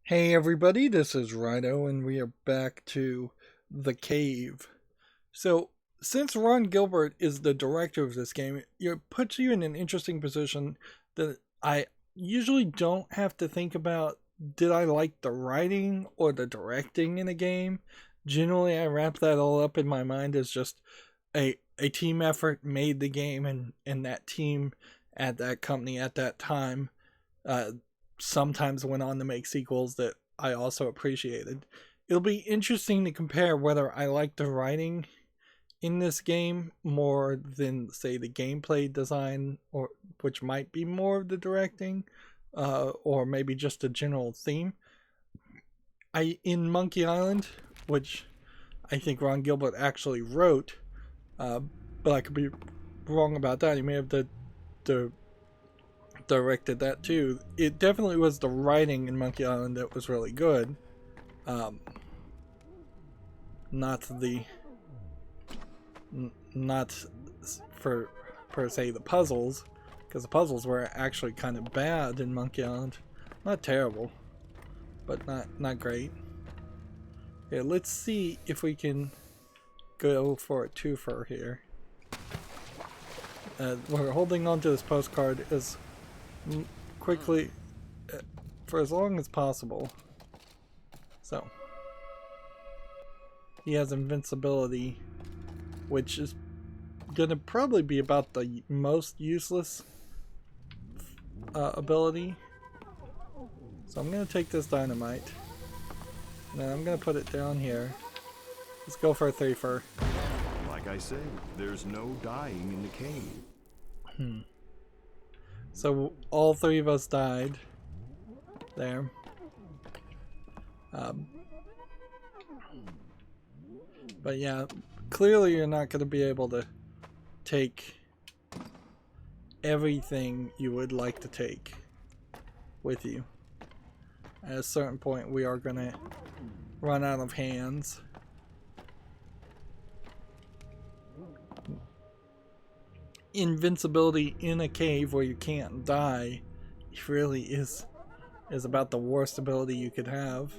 Hey everybody, this is Rydo, and we are back to The Cave. So, since Ron Gilbert is the director of this game, it puts you in an interesting position that I usually don't have to think about, did I like the writing or the directing in a game? Generally, I wrap that all up in my mind as just a team effort made the game, and that team at that company at that time uh, sometimes went on to make sequels that I also appreciated. It'll be interesting to compare whether I like the writing in this game more than, say, the gameplay design, or which might be more of the directing, or maybe just a general theme. In Monkey Island, which I think Ron Gilbert actually wrote, uh, but I could be wrong about that. He may have the directed that too. It definitely was the writing in Monkey Island that was really good. Um, not the not for per se the puzzles, because the puzzles were actually kind of bad in Monkey Island. Not terrible, but not great. Okay, let's see if we can go for a twofer here. We're holding on to this postcard as quickly for as long as possible. So he has invincibility, which is gonna probably be about the most useless ability. So I'm gonna take this dynamite, and then I'm gonna put it down here. Let's go for a threefer. Like I said, there's no dying in the cave. So all three of us died there. But yeah, clearly you're not going to be able to take everything you would like to take with you. At a certain point, we are going to run out of hands. Invincibility in a cave where you can't die really is about the worst ability you could have.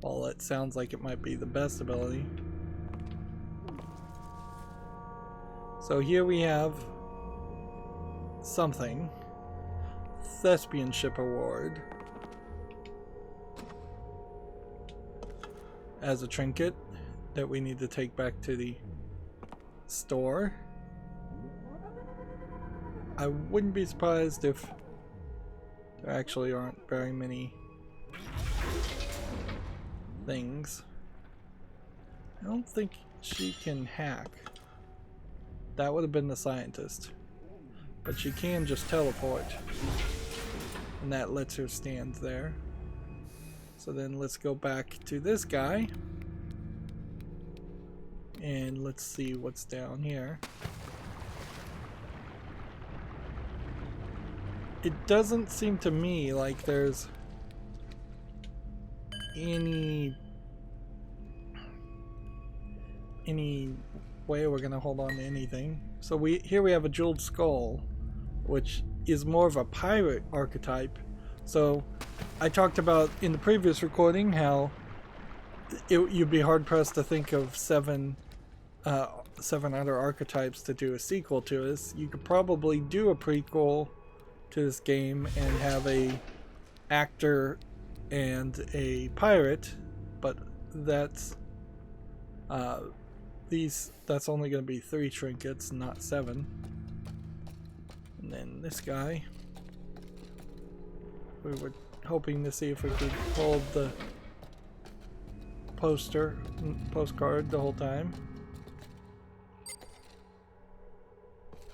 While it sounds like it might be the best ability. So here we have something. Thespianship Award. As a trinket that we need to take back to the store. I wouldn't be surprised if there actually aren't very many things. I don't think she can hack. That would have been the scientist. But she can just teleport. And that lets her stand there. So then let's go back to this guy. And let's see what's down here. It doesn't seem to me like there's any way we're gonna hold on to anything. So here we have a jeweled skull, which is more of a pirate archetype. So I talked about in the previous recording how you'd be hard pressed to think of seven other archetypes to do a sequel to this. You could probably do a prequel to this game and have a actor and a pirate, but that's only going to be 3 trinkets, not 7. And then this guy, we were hoping to see if we could hold the postcard the whole time.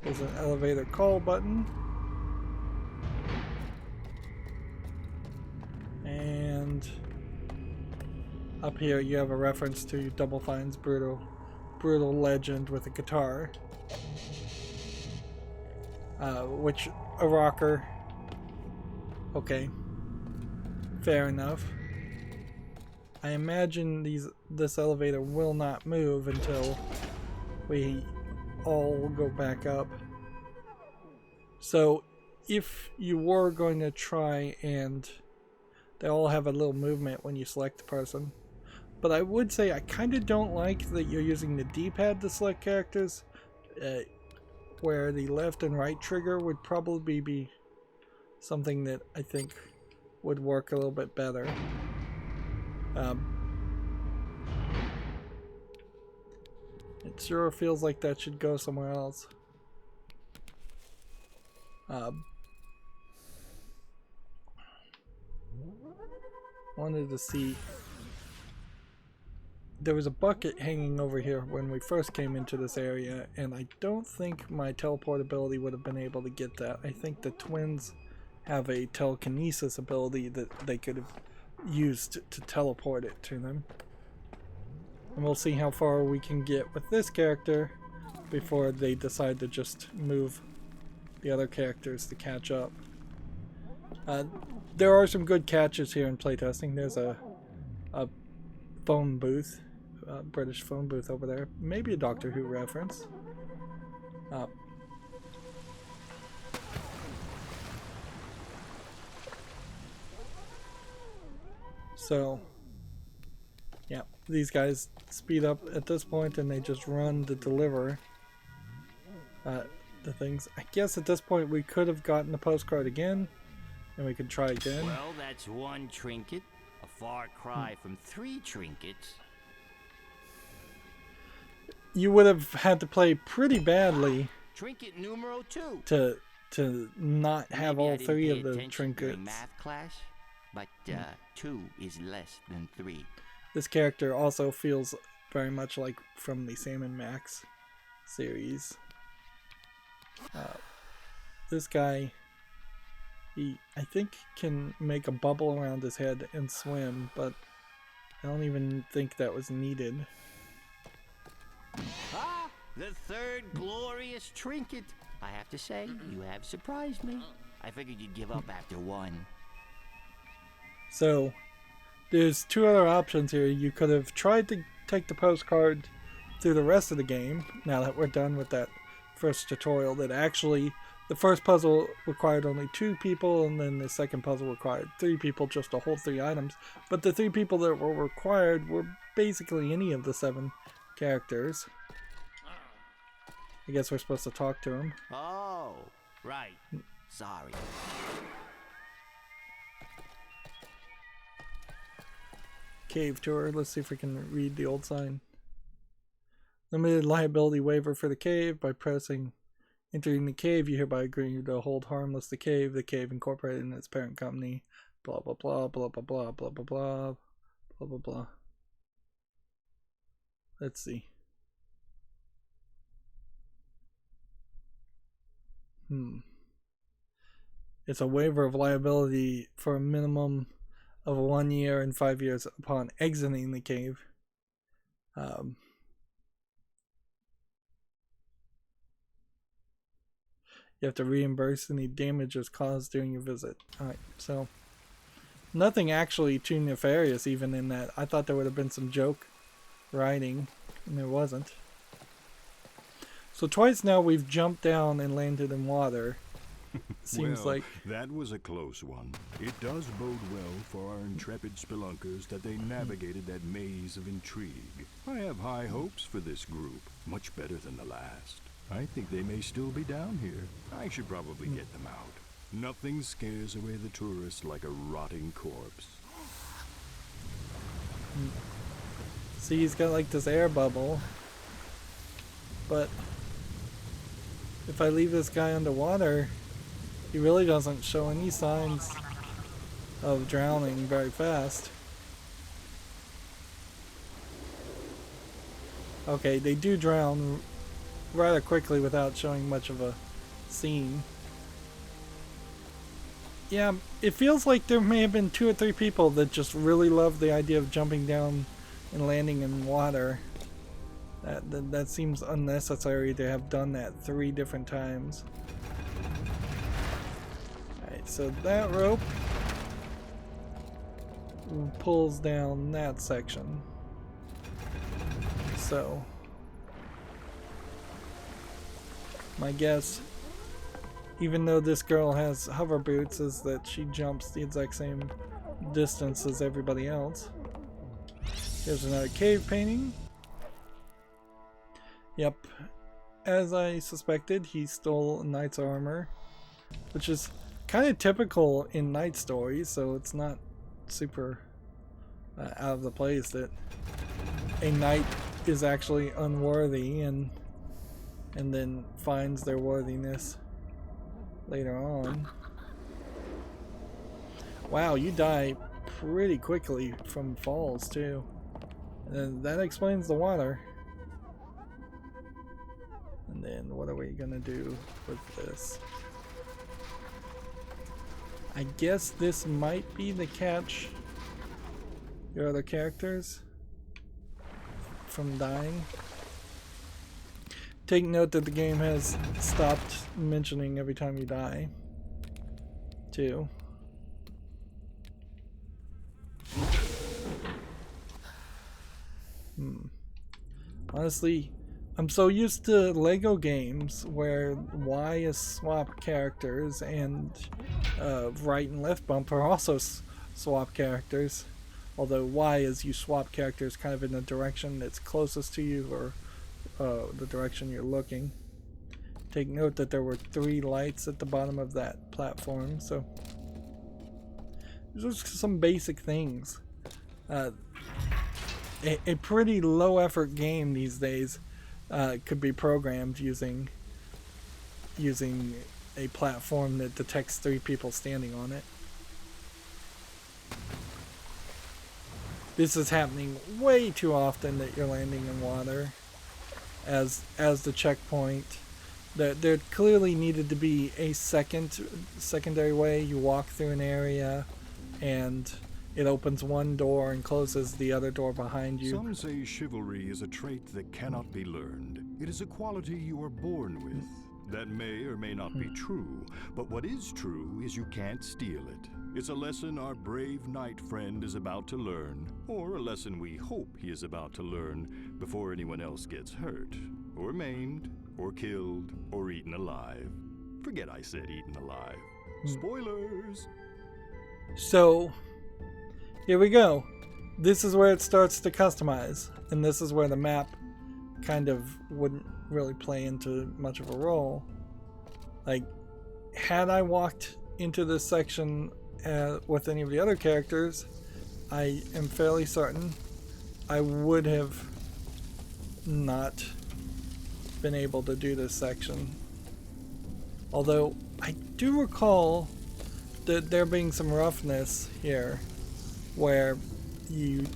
There's an elevator call button. And up here you have a reference to Double Fine's Brütal Legend with a guitar. Which, a rocker. Okay. Fair enough. I imagine this elevator will not move until we all go back up. So if you were going to try and They all have a little movement when you select the person. But I would say I kind of don't like that you're using the D-pad to select characters, where the left and right trigger would probably be something that I think would work a little bit better. It sure feels like that should go somewhere else. Wanted to see. There was a bucket hanging over here when we first came into this area, and I don't think my teleportability would have been able to get that. I think the twins have a telekinesis ability that they could have used to teleport it to them. And we'll see how far we can get with this character before they decide to just move the other characters to catch up. There are some good catches here in playtesting. There's a phone booth, British phone booth over there. Maybe a Doctor Who reference. So, yeah, these guys speed up at this point and they just run to deliver the things. I guess at this point we could have gotten the postcard again and we could try again. Well, that's one trinket. A far cry from 3 trinkets. You would have had to play pretty badly Trinket numero 2. to not have Maybe all I didn't 3 pay of the attention trinkets. during math class, but 2 is less than 3. This character also feels very much like from the Sam and Max series. This guy, he, I think, can make a bubble around his head and swim, but I don't even think that was needed. Ah, the 3rd glorious trinket. I have to say, you have surprised me. I figured you'd give up after 1. So, there's 2 other options here. You could have tried to take the postcard through the rest of the game, now that we're done with that first tutorial, that actually the first puzzle required only 2 people, and then the second puzzle required 3 people just to hold 3 items. But the 3 people that were required were basically any of the 7 characters. I guess we're supposed to talk to him. Oh, right. Sorry. Cave tour. Let's see if we can read the old sign. Limited liability waiver for the cave. By pressing entering the cave, you hereby agree to hold harmless the cave incorporated in its parent company. Blah blah blah blah blah blah blah blah blah blah blah blah. Let's see. It's a waiver of liability for a minimum of 1 year and 5 years upon exiting the cave. You have to reimburse any damages caused during your visit. Alright, so nothing actually too nefarious even in that. I thought there would have been some joke writing, and there wasn't. So twice now we've jumped down and landed in water. Seems well, like that was a close one. It does bode well for our intrepid spelunkers that they navigated that maze of intrigue. I have high hopes for this group, much better than the last. I think they may still be down here. I should probably get them out. Nothing scares away the tourists like a rotting corpse. See, he's got like this air bubble. But if I leave this guy underwater, he really doesn't show any signs of drowning very fast. Okay, they do drown rather quickly without showing much of a scene. Yeah, it feels like there may have been 2 or 3 people that just really love the idea of jumping down and landing in water. That seems unnecessary to have done that 3 different times. Alright, so that rope pulls down that section. So my guess even though this girl has hover boots, is that she jumps the exact same distance as everybody else. Here's another cave painting. Yep, as I suspected, he stole a knight's armor, which is kind of typical in knight stories, so it's not super out of the place that a knight is actually unworthy and then finds their worthiness later on. Wow, you die pretty quickly from falls too. And that explains the water. And then what are we gonna do with this? I guess this might be the catch your other characters from dying. Take note that the game has stopped mentioning every time you die, too. Honestly, I'm so used to Lego games where Y is swap characters and right and left bump are also swap characters. Although Y is you swap characters kind of in the direction that's closest to you or the direction you're looking. Take note that there were 3 lights at the bottom of that platform, so these are some basic things. A pretty low effort game these days could be programmed using a platform that detects 3 people standing on it. This is happening way too often that you're landing in water as the checkpoint. There clearly needed to be a secondary way. You walk through an area and it opens one door and closes the other door behind you. Some say chivalry is a trait that cannot be learned. It is a quality you are born with. That may or may not be true, but what is true is you can't steal it. It's a lesson our brave knight friend is about to learn, or a lesson we hope he is about to learn before anyone else gets hurt, or maimed, or killed, or eaten alive. Forget I said eaten alive. Spoilers! So, here we go. This is where it starts to customize, and this is where the map kind of wouldn't really play into much of a role. Like, had I walked into this section with any of the other characters, I am fairly certain I would have not been able to do this section. Although I do recall that there being some roughness here where you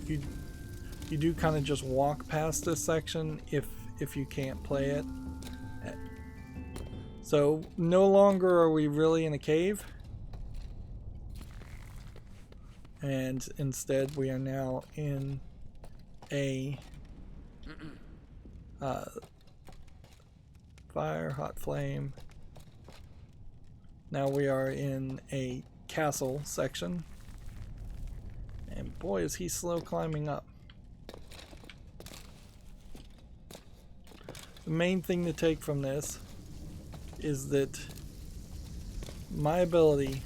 do kind of just walk past this section if you can't play it. So no longer are we really in a cave, and instead we are now in a fire, hot flame. Now we are in a castle section, and boy is he slow climbing up. The main thing to take from this is that my ability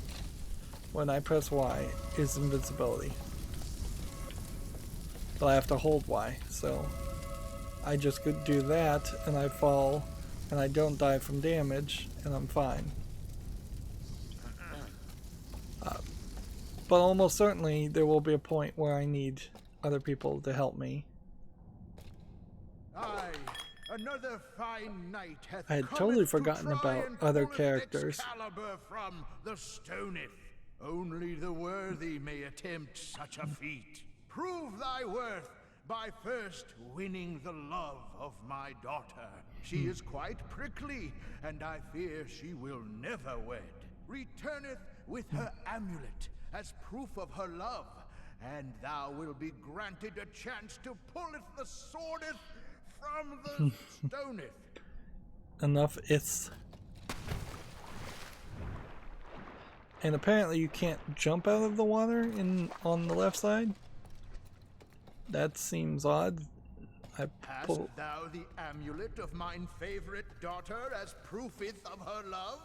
when I press Y is invincibility. But I have to hold Y, so I just could do that and I fall and I don't die from damage and I'm fine. But almost certainly there will be a point where I need other people to help me. Another fine night hath I had totally forgotten about other characters. From the stoneth. Only the worthy may attempt such a feat. Prove thy worth by first winning the love of my daughter. She is quite prickly, and I fear she will never wed. Returneth with her amulet as proof of her love, and thou will be granted a chance to pulleth the swordeth from the stoneth. Enough is. And apparently you can't jump out of the water on the left side. That seems odd. Hast thou the amulet of mine favorite daughter as proofeth of her love?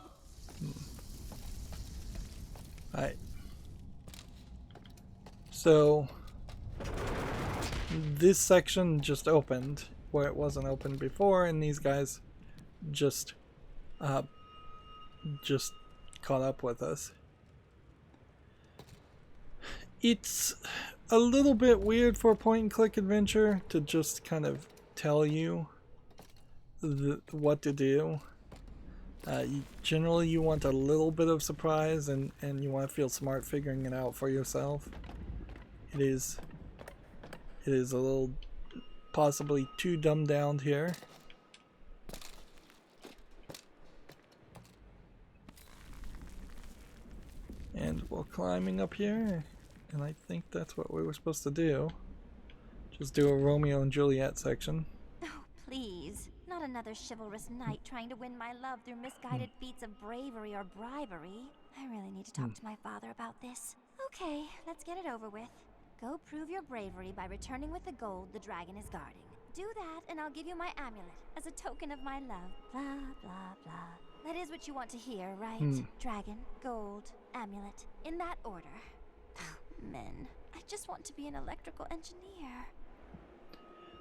Alright. So this section just opened where it wasn't open before, and these guys just caught up with us. It's a little bit weird for a point and click adventure to just kind of tell you what to do. Generally you want a little bit of surprise, and you want to feel smart figuring it out for yourself. It is a little possibly too dumbed down here. And we're climbing up here, and I think that's what we were supposed to do. Just do a Romeo and Juliet section. Oh, please. Not another chivalrous knight trying to win my love through misguided feats of bravery or bribery. I really need to talk to my father about this. Okay, let's get it over with. Go prove your bravery by returning with the gold the dragon is guarding. Do that, and I'll give you my amulet as a token of my love. Blah, blah, blah. That is what you want to hear, right? Dragon, gold, amulet. In that order. Men. I just want to be an electrical engineer.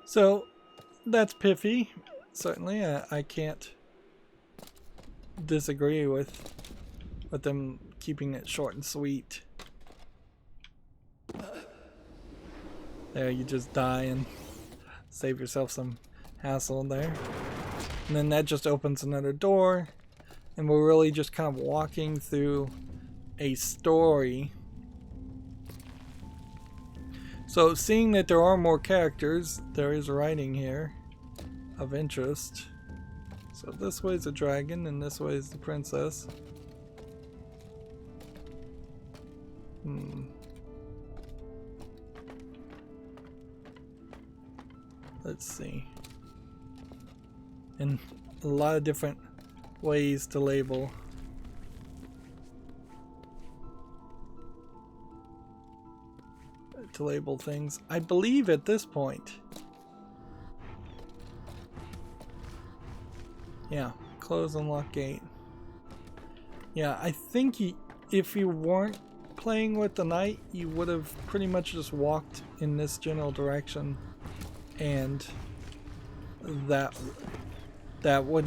So, that's piffy. Certainly, I can't disagree with them keeping it short and sweet. There, you just die and save yourself some hassle there. And then that just opens another door, and we're really just kind of walking through a story. So, seeing that there are more characters, there is writing here of interest. So this way is a dragon, and this way is the princess. Let's see. And a lot of different ways to label. Things. I believe at this point. Yeah, close and lock gate. Yeah, I think if you weren't playing with the knight, you would have pretty much just walked in this general direction, and that would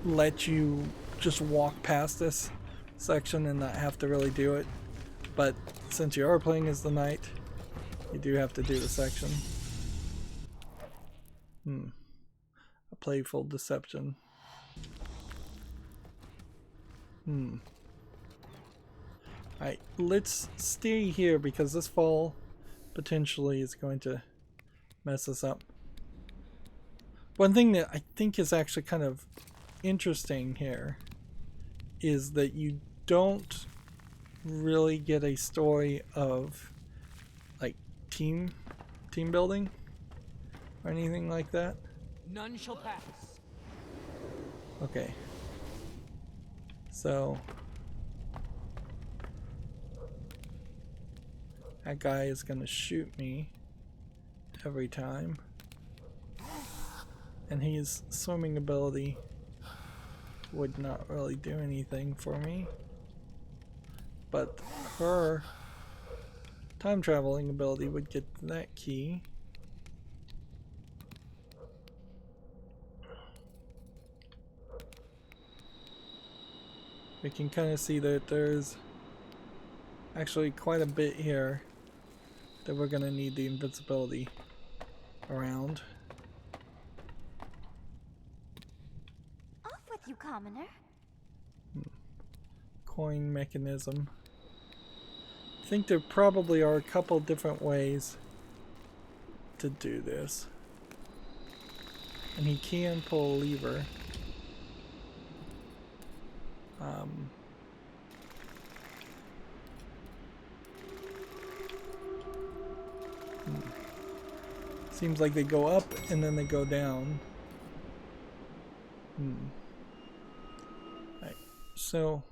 let you just walk past this section and not have to really do it. But since you are playing as the knight, you do have to do the section. A playful deception. Alright, let's stay here because this fall potentially is going to mess us up. One thing that I think is actually kind of interesting here is that you don't really get a story of like team building or anything like that. None shall pass. Okay. So that guy is gonna shoot me every time. And his swimming ability would not really do anything for me. But her time traveling ability would get that key. We can kind of see that there's actually quite a bit here that we're going to need the invincibility around. Off with you, commoner. Coin mechanism. I think there probably are a couple different ways to do this. And he can pull a lever. Seems like they go up and then they go down. Right. So,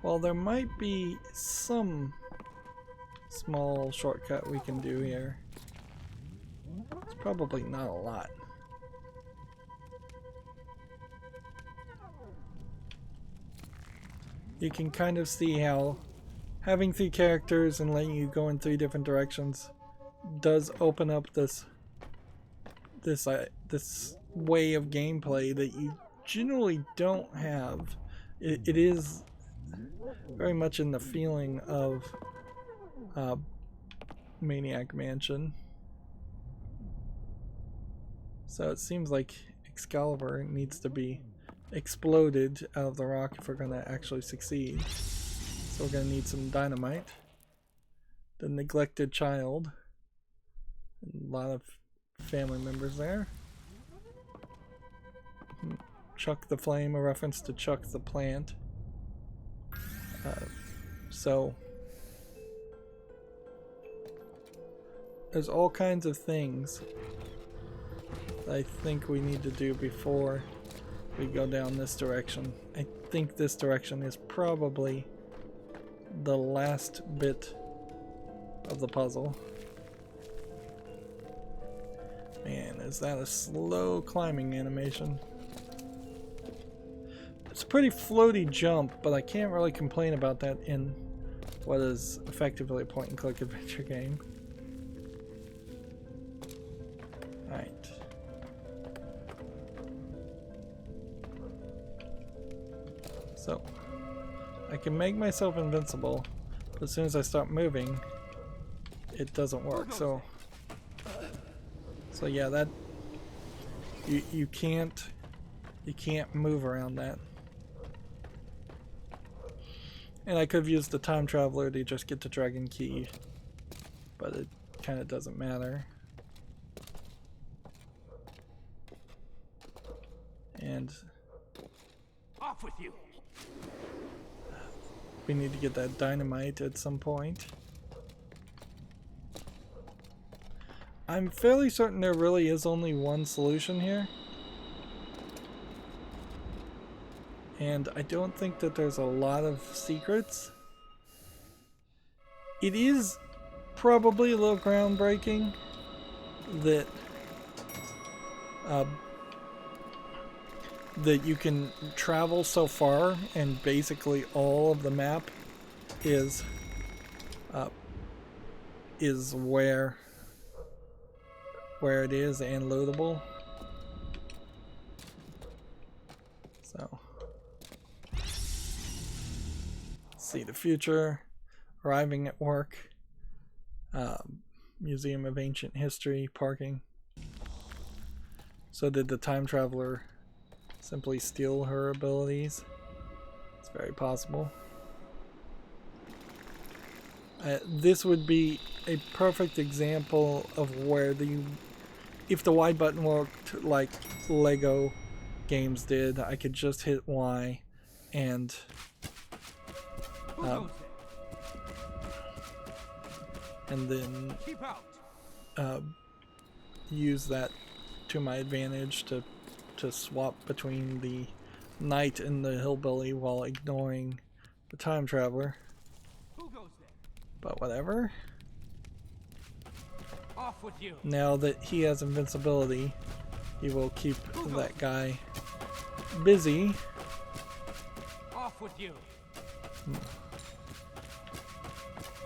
while there might be some small shortcut we can do here, it's probably not a lot. you can kind of see how having 3 characters and letting you go in 3 different directions does open up this way of gameplay that you generally don't have. It is very much in the feeling of Maniac Mansion. So it seems like Excalibur needs to be exploded out of the rock if we're going to actually succeed. So we're going to need some dynamite. The neglected child. A lot of family members there. Chuck the Flame, a reference to Chuck the Plant. So there's all kinds of things that I think we need to do before we go down this direction. I think this direction is probably the last bit of the puzzle. Man, is that a slow climbing animation? It's a pretty floaty jump, but I can't really complain about that in what is effectively a point-and-click adventure game. Alright. So, I can make myself invincible, but as soon as I start moving, it doesn't work. So yeah, that you can't move around that. And I could have used the time traveler to just get the dragon key, but it kind of doesn't matter. And Off with you. we need to get that dynamite at some point. I'm fairly certain there really is only one solution here. And I don't think that there's a lot of secrets. It is probably a little groundbreaking that that you can travel so far and basically all of the map is where it is and loadable. So see the future, arriving at work, Museum of Ancient History, parking. So did the time traveler simply steal her abilities? It's very possible. This would be a perfect example of where if the Y button worked like Lego games did, I could just hit Y and then use that to my advantage to swap between the knight and the hillbilly while ignoring the time traveler. But whatever. Off with you. Now that he has invincibility, he will keep that guy busy. Off with you.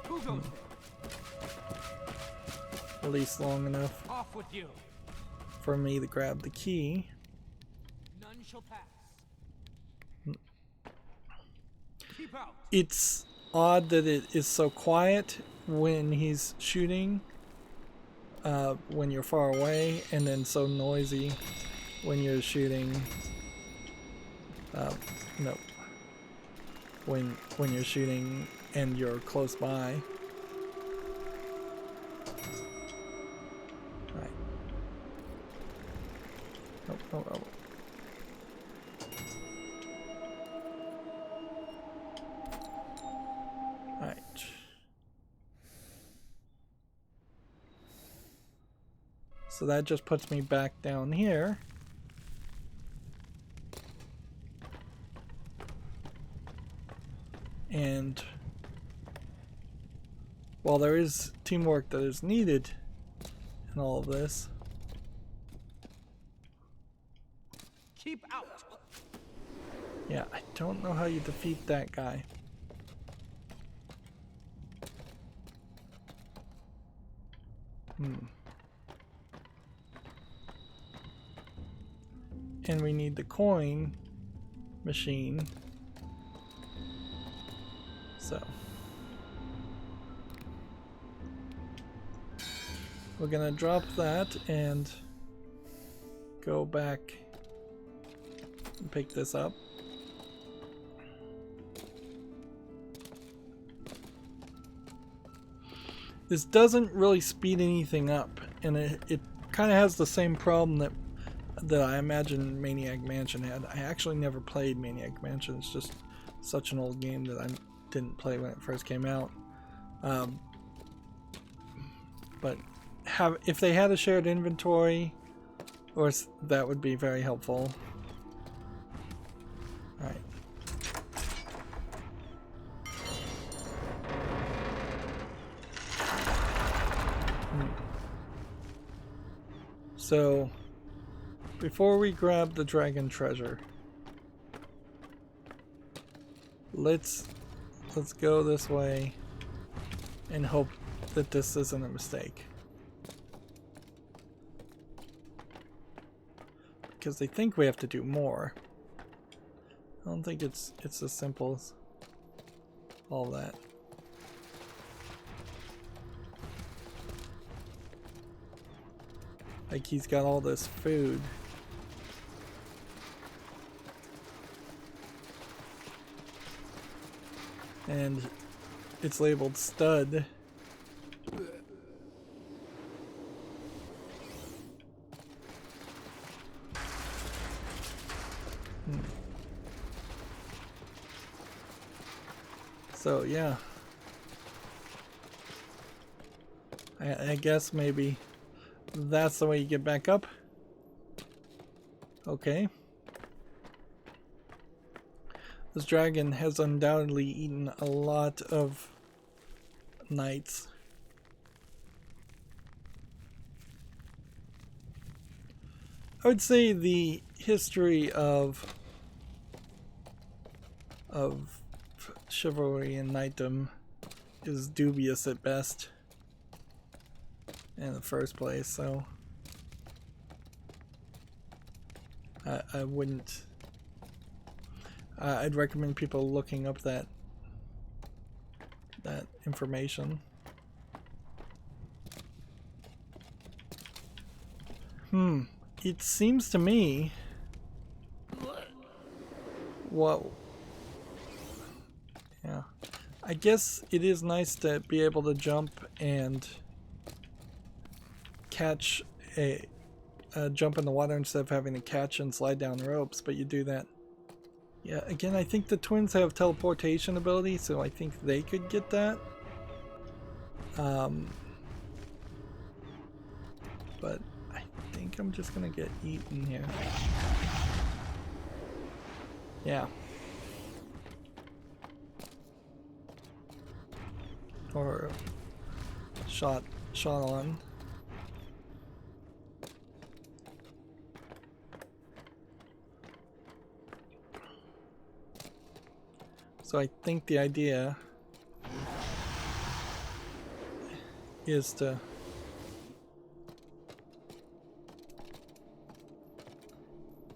Who goes there? At least long enough Off with you. for me to grab the key. None shall pass. Keep out. It's odd that it is so quiet when he's shooting, when you're far away, and then so noisy when you're shooting. No. When you're shooting and you're close by. Right. Oh. Right. So that just puts me back down here. And while there is teamwork that is needed in all of this, Keep out. Yeah, I don't know how you defeat that guy. And we need the coin machine. So we're gonna drop that and go back and pick this up. This doesn't really speed anything up, and it kind of has the same problem that I imagine Maniac Mansion had. I actually never played Maniac Mansion. It's just such an old game that I didn't play when it first came out. But if they had a shared inventory, or that would be very helpful. All right. So, before we grab the dragon treasure, let's go this way and hope that this isn't a mistake. Because they think we have to do more. I don't think it's as simple as all that. Like he's got all this food. And it's labeled stud. So yeah. I guess maybe that's the way you get back up. Okay. This dragon has undoubtedly eaten a lot of knights. I would say the history of chivalry and knightdom is dubious at best in the first place, so I wouldn't. I'd recommend people looking up that information. It seems to me. Whoa. Yeah. I guess it is nice to be able to jump and catch a jump in the water instead of having to catch and slide down ropes, but you do that. Yeah, again, I think the twins have teleportation ability, so I think they could get that. But I think I'm just gonna get eaten here. Yeah. Or shot on. So I think the idea is to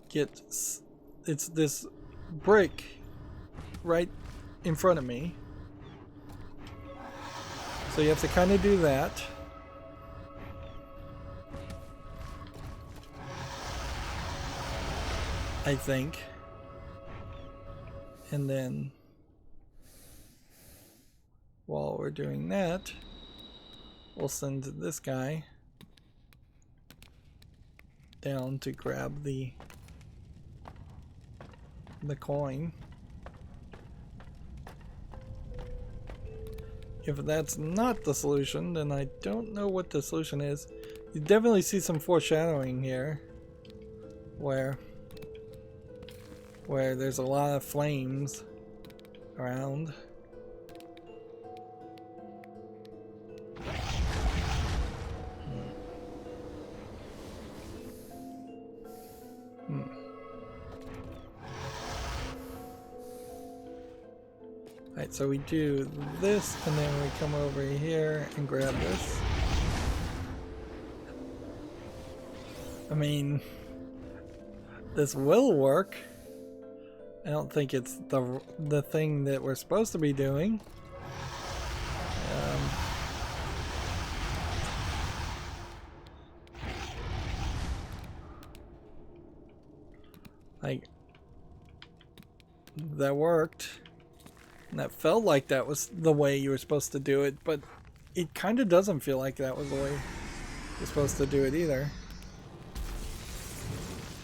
get it's this brick right in front of me. So you have to kind of do that. I think. And then while we're doing that, we'll send this guy down to grab the coin. If that's not the solution, then I don't know what the solution is. You definitely see some foreshadowing here where there's a lot of flames around. Alright, so we do this, and then we come over here and grab this. I mean, this will work. I don't think it's the thing that we're supposed to be doing. Like, that worked. And that felt like that was the way you were supposed to do it, but it kind of doesn't feel like that was the way you're supposed to do it either.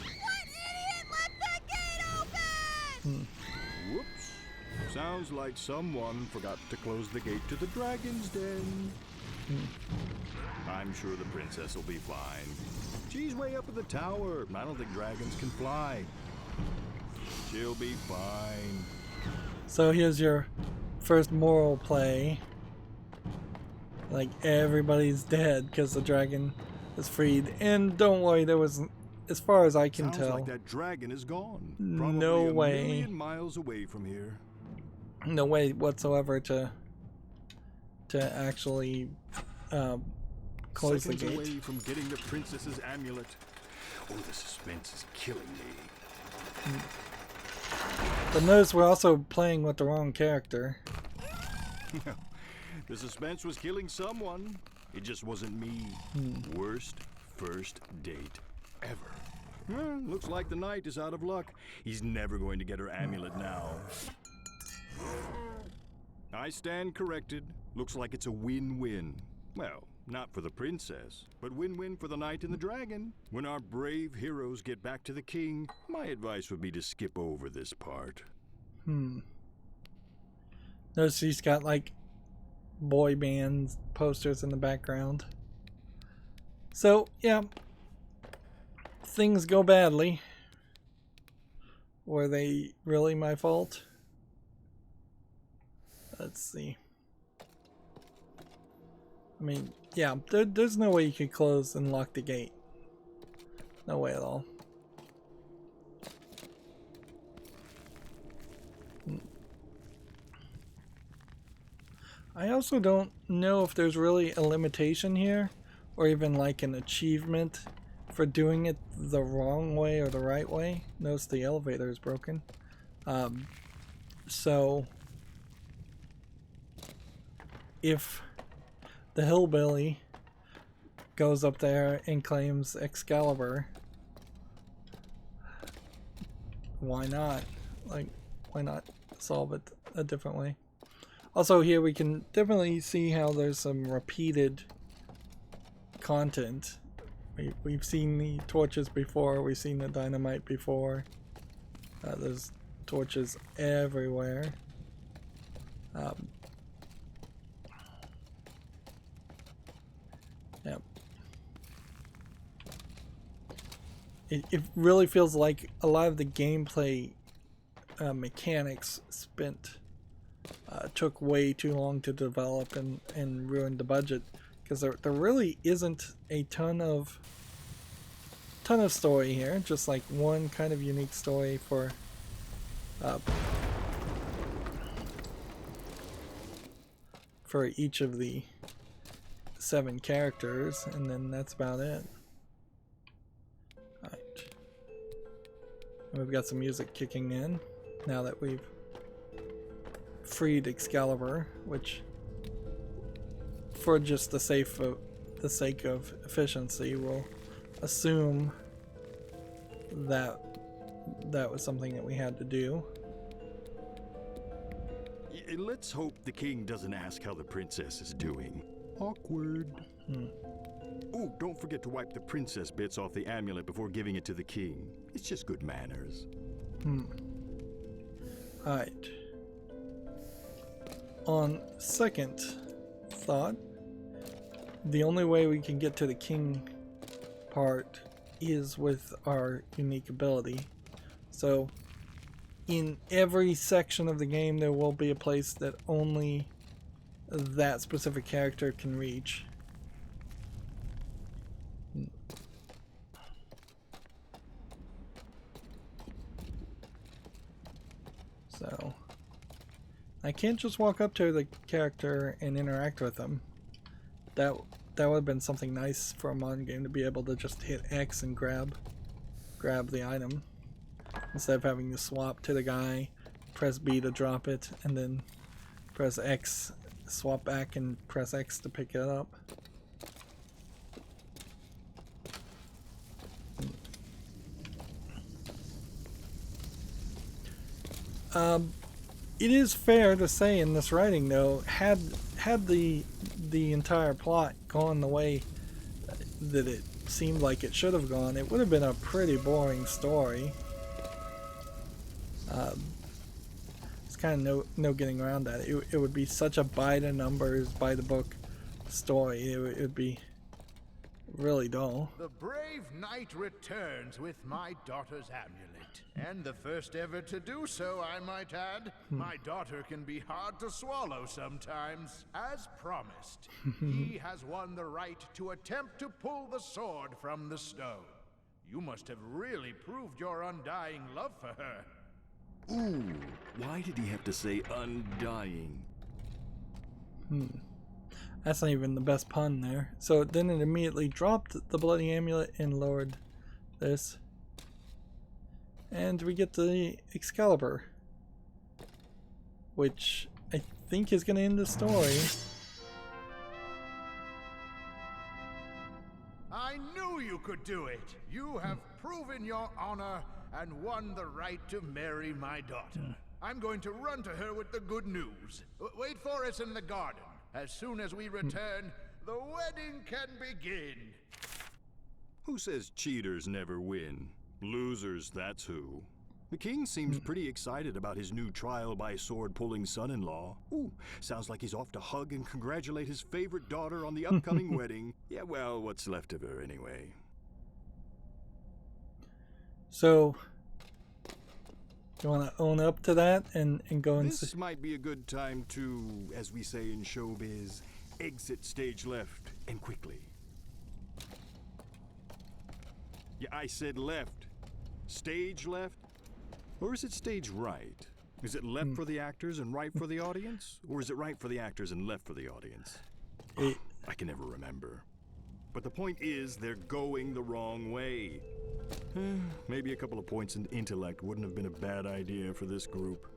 What idiot left the gate open? Whoops. Sounds like someone forgot to close the gate to the dragon's den. I'm sure the princess will be fine. She's way up in the tower. I don't think dragons can fly. She'll be fine. So here's your first moral play. Like, everybody's dead because the dragon is freed. And don't worry, there was, as far as I can Sounds tell, like that dragon is gone. No Probably way. a million miles away from here. no way whatsoever to actually close Seconds the gate. away from getting the princess's amulet. Oh, the suspense is killing me. But notice we're also playing with the wrong character. The suspense was killing someone. It just wasn't me. Worst first date ever. Looks like the knight is out of luck. He's never going to get her amulet now. I stand corrected. Looks like it's a win-win. Well, not for the princess, but win-win for the knight and the dragon. When our brave heroes get back to the king, my advice would be to skip over this part. Notice he's got like boy band posters in the background. So, yeah. Things go badly. Were they really my fault? Let's see. I mean, yeah, there's no way you could close and lock the gate. No way at all. I also don't know if there's really a limitation here, or even like an achievement for doing it the wrong way or the right way. Notice the elevator is broken. So if the hillbilly goes up there and claims Excalibur, why not? Like, why not solve it a different way? Also, here we can definitely see how there's some repeated content. We've seen the torches before, we've seen the dynamite before. There's torches everywhere. Yep. It really feels like a lot of the gameplay mechanics took way too long to develop and ruined the budget, because there really isn't a ton of story here, just like one kind of unique story for each of the 7 characters, and then that's about it. Alright. And we've got some music kicking in now that we've freed Excalibur, which, for just the sake of efficiency, we'll assume that that was something that we had to do. Let's hope the king doesn't ask how the princess is doing. Awkward. Oh, don't forget to wipe the princess bits off the amulet before giving it to the king. It's just good manners. Alright. On second thought, the only way we can get to the king part is with our unique ability. So in every section of the game there will be a place that only that specific character can reach. So I can't just walk up to the character and interact with them. That would have been something nice for a modern game, to be able to just hit X and grab the item, instead of having to swap to the guy, press B to drop it, and then press X, swap back, and press X to pick it up. It is fair to say in this writing, though, had the entire plot gone the way that it seemed like it should have gone, it would have been a pretty boring story. It's kind of no getting around that. It would be such a by the numbers, by the book story. It would be really dull. The brave knight returns with my daughter's amulet. And the first ever to do so, I might add. My daughter can be hard to swallow sometimes. As promised, he has won the right to attempt to pull the sword from the stone. You must have really proved your undying love for her. Ooh, why did he have to say undying? That's not even the best pun there. So then it immediately dropped the bloody amulet and lowered this. And we get the Excalibur, which I think is going to end the story. I knew you could do it. You have proven your honor and won the right to marry my daughter. I'm going to run to her with the good news. Wait for us in the garden. As soon as we return, the wedding can begin. Who says cheaters never win? Losers, that's who. The king seems pretty excited about his new trial by sword-pulling son-in-law. Ooh, sounds like he's off to hug and congratulate his favorite daughter on the upcoming wedding. Yeah, well, what's left of her anyway. So, you want to own up to that and go and This might be a good time to, as we say in showbiz, exit stage left, and quickly. Yeah, I said left. Stage left? Or is it stage right? Is it left for the actors and right for the audience? Or is it right for the actors and left for the audience? I can never remember. But the point is, they're going the wrong way. Maybe a couple of points in intellect wouldn't have been a bad idea for this group.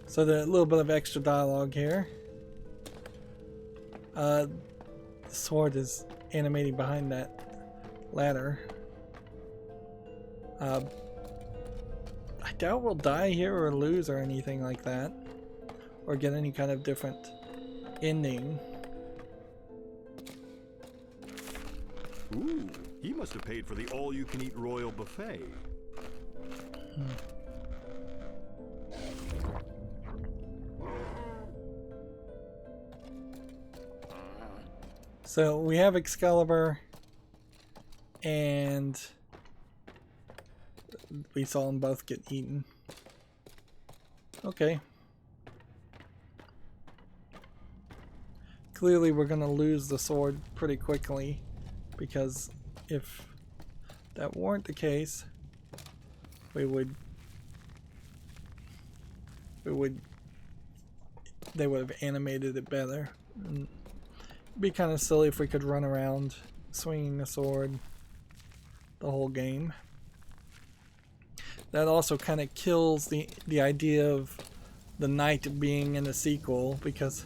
So the little bit of extra dialogue here. The sword is animating behind that ladder. I doubt we'll die here or lose or anything like that, or get any kind of different ending. Ooh, he must have paid for the all-you-can-eat royal buffet. So we have Excalibur, and we saw them both get eaten. Okay. Clearly we're gonna lose the sword pretty quickly, because if that weren't the case, they would have animated it better. And it'd be kind of silly if we could run around swinging a sword the whole game. That also kind of kills the idea of the knight being in a sequel, because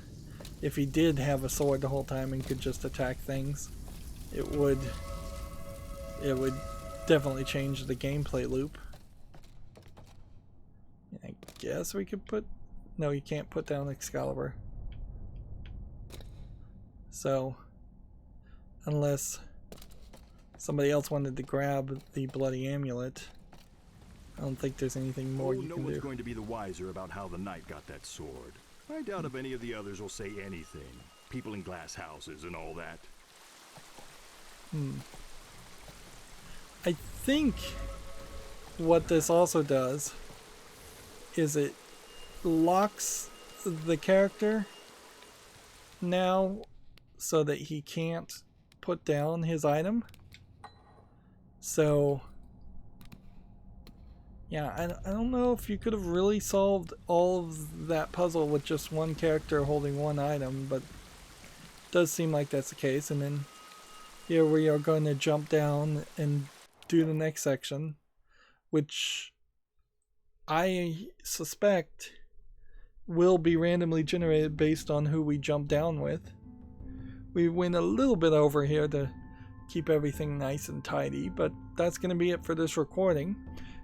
if he did have a sword the whole time and could just attack things, it would definitely change the gameplay loop. I guess we could put... No, you can't put down Excalibur. So, unless somebody else wanted to grab the bloody amulet, I don't think there's anything more you no can one's do. going to be the wiser about how the knight got that sword. I doubt if any of the others will say anything. People in glass houses and all that. I think what this also does is it locks the character now so that he can't put down his item. So Yeah, I don't know if you could have really solved all of that puzzle with just one character holding one item, but it does seem like that's the case. And then here we are going to jump down and do the next section, which I suspect will be randomly generated based on who we jump down with. We went a little bit over here to keep everything nice and tidy, but that's going to be it for this recording.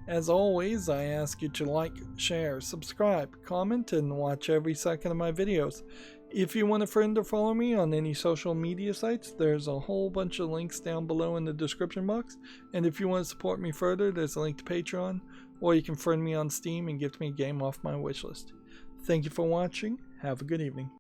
As always, I ask you to like, share, subscribe, comment, and watch every second of my videos. If you want a friend or follow me on any social media sites, there's a whole bunch of links down below in the description box. And if you want to support me further, there's a link to Patreon, or you can friend me on Steam and gift me a game off my wishlist. Thank you for watching. Have a good evening.